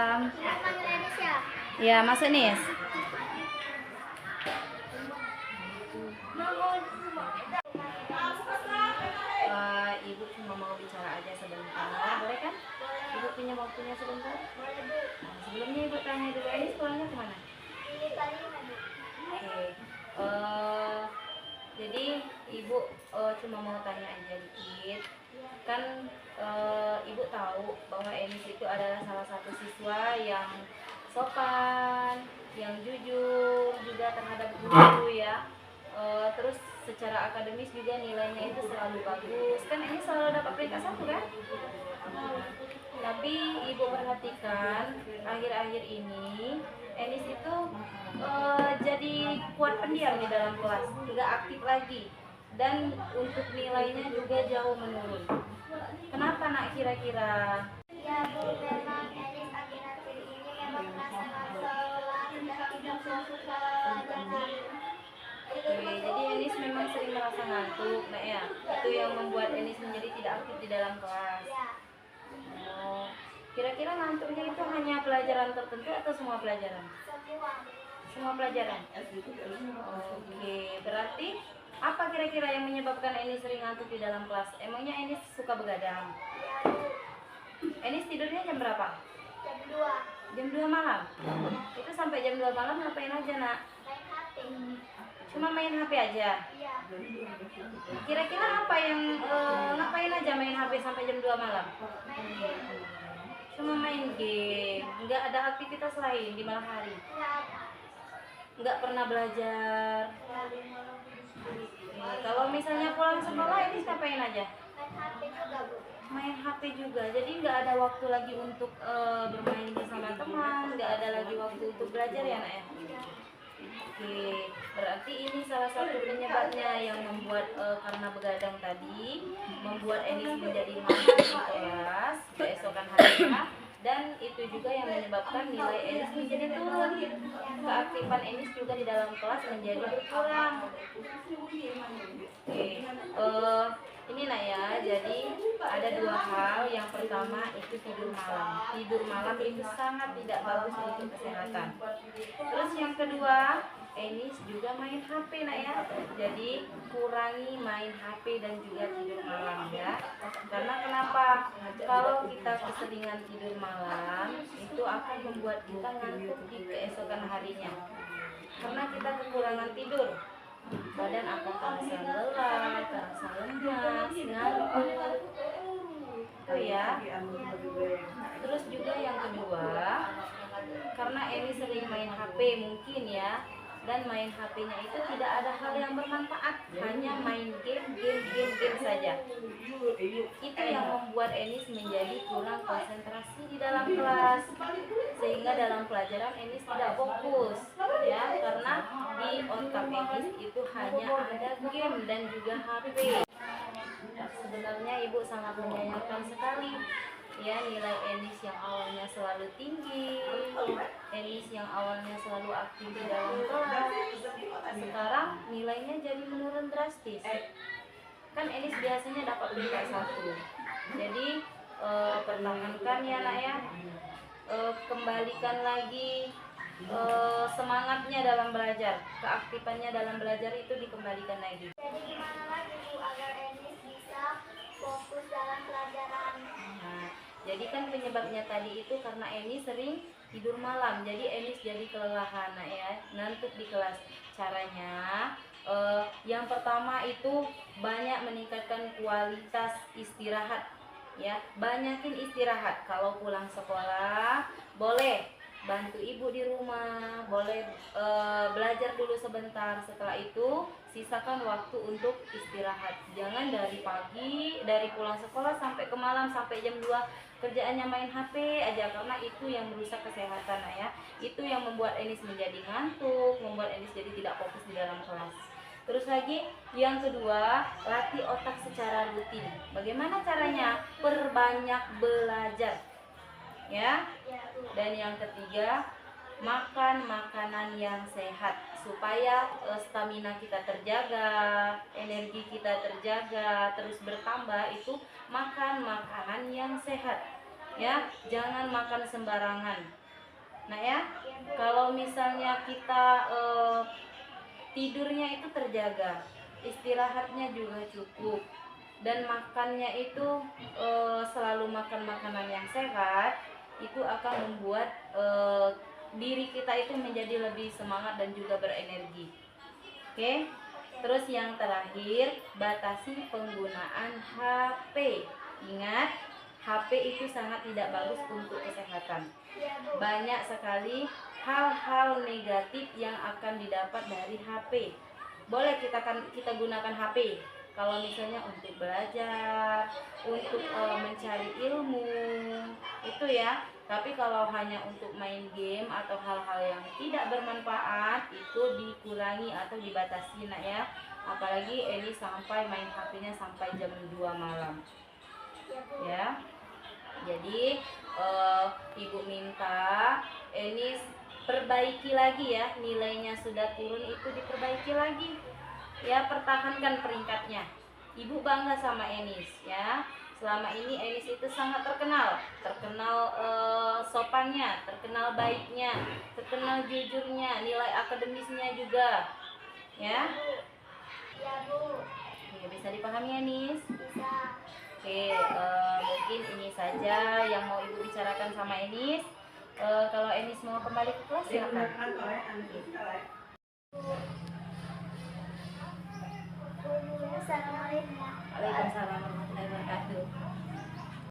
Waalaikumsalam. Ya, masuk nih. Ibu cuma mau bicara aja sebentar, boleh kan? Ibu punya waktunya sebentar? Nah, sebelumnya ibu tanya dulu, ini sekolahnya kemana? Oke. Jadi ibu cuma mau tanya aja dikit. Kan ibu tahu bahwa Enis itu adalah salah satu siswa yang sopan, yang jujur juga terhadap guru ya. Terus secara akademis juga nilainya itu selalu bagus. Kan ini selalu dapat peringkat 1 kan? Nah, tapi ibu perhatikan akhir-akhir ini Enis itu jadi kuat pendiam di dalam kelas, tidak aktif lagi, dan untuk nilainya juga jauh menurun. Kenapa nak kira-kira? Ya Bu, memang Enis akhir-akhir ini memang merasa lelah dan tidak fokus pelajaran. Oke, jadi Enis memang sering merasa ngantuk, nak ya. Itu yang membuat Enis menjadi tidak aktif di dalam kelas. Oh, kira-kira ngantuknya itu hanya pelajaran tertentu atau semua pelajaran? Semua pelajaran. Oke, berarti apa kira-kira yang menyebabkan Enis sering ngantuk di dalam kelas? Emangnya Enis suka begadang? Enis tidurnya jam berapa? Jam 2. Jam 2 malam? Itu sampai jam 2 malam ngapain aja nak? Main HP. Cuma main HP aja? Iya. Kira-kira apa yang ngapain aja main HP sampai jam 2 malam? Main game. Cuma main game, nggak ada aktivitas lain di malam hari? Nggak ada. Nggak pernah belajar? Kalau misalnya pulang sekolah ini ngapain aja? Main HP juga Bu. Main HP juga, jadi nggak ada waktu lagi untuk bermain bersama teman, nggak ada lagi waktu untuk belajar ya nak ya? Oke, berarti ini salah satu penyebabnya yang membuat karena begadang tadi membuat Enis menjadi ngantuk di kelas keesokan harinya, dan itu juga yang menyebabkan nilai Enis menjadi turun. Keaktifan Enis juga di dalam kelas menjadi berkurang. Oke, ini nah ya, jadi ada dua hal. Yang pertama itu tidur malam. Tidur malam itu sangat tidak bagus untuk kesehatan. Terus yang kedua, Enis juga main HP nak ya. Jadi kurangi main HP dan juga tidur malam ya. Karena kenapa? Kalau kita keseringan tidur malam, itu akan membuat kita ngantuk di keesokan harinya. Karena kita kekurangan tidur, badan akan terasa lelah, terasa lemas, ngantuk. Itu ya. Terus juga yang kedua, karena Enis sering main HP mungkin ya, dan main HP-nya itu tidak ada hal yang bermanfaat, hanya main game saja. Itu yang membuat Enis menjadi kurang konsentrasi di dalam kelas, sehingga dalam pelajaran Enis tidak fokus ya, karena di otak Enis itu hanya ada game dan juga HP. Sebenarnya ibu sangat menyayangkan sekali ya, nilai Enis yang awalnya selalu tinggi, Enis yang awalnya selalu aktif di dalam kelas, sekarang nilainya jadi menurun drastis. Kan Enis biasanya dapat peringkat 1, jadi pertahankan ya nak ya, kembalikan lagi semangatnya dalam belajar, keaktifannya dalam belajar itu dikembalikan lagi. Jadi gimana lagi Bu agar Enis bisa fokus dalam pelajaran? Nah, jadi kan penyebabnya tadi itu karena Enis sering tidur malam, jadi Enis jadi kelelahan nah ya, ngantuk di kelas. Caranya yang pertama itu banyak meningkatkan kualitas istirahat ya, banyakin istirahat. Kalau pulang sekolah boleh bantu ibu di rumah, boleh belajar dulu sebentar, setelah itu sisakan waktu untuk istirahat. Jangan dari pagi, dari pulang sekolah sampai ke malam, sampai jam 2 kerjaannya main HP aja, karena itu yang merusak kesehatan ya. Itu yang membuat Enis menjadi ngantuk, membuat Enis jadi tidak fokus di dalam kelas. Terus lagi yang kedua, latih otak secara rutin. Bagaimana caranya? Perbanyak belajar ya. Dan yang ketiga, makan makanan yang sehat supaya stamina kita terjaga, energi kita terjaga, terus bertambah. Itu makan makanan yang sehat. Ya, jangan makan sembarangan. Nah ya, Ya, Bu. kalau misalnya kita tidurnya itu terjaga, istirahatnya juga cukup, dan makannya itu selalu makan makanan yang sehat, itu akan membuat diri kita itu menjadi lebih semangat dan juga berenergi. Oke. Terus yang terakhir, batasi penggunaan HP. Ingat, HP itu sangat tidak bagus untuk kesehatan. Ya, Bu. Banyak sekali hal-hal negatif yang akan didapat dari HP. Boleh kita gunakan HP kalau misalnya untuk belajar, untuk mencari ilmu, itu ya. Tapi kalau hanya untuk main game atau hal-hal yang tidak bermanfaat, itu dikurangi atau dibatasi, nak ya. Apalagi Eni sampai main HP-nya sampai jam 2 malam. Ya, Bu. Ya. Jadi ibu minta Eni perbaiki lagi ya, nilainya sudah turun itu diperbaiki lagi ya, pertahankan peringkatnya. Ibu bangga sama Enis ya. Selama ini Enis itu sangat terkenal sopannya, terkenal baiknya, terkenal jujurnya, nilai akademisnya juga ya. Ya, Bu. Oke, bisa dipahami Enis? Bisa. Oke, mungkin ini saja yang mau ibu bicarakan sama Enis. Kalau Enis mau kembali ke kelas silakan. Assalamualaikum. Waalaikumsalam warahmatullahi wabarakatuh.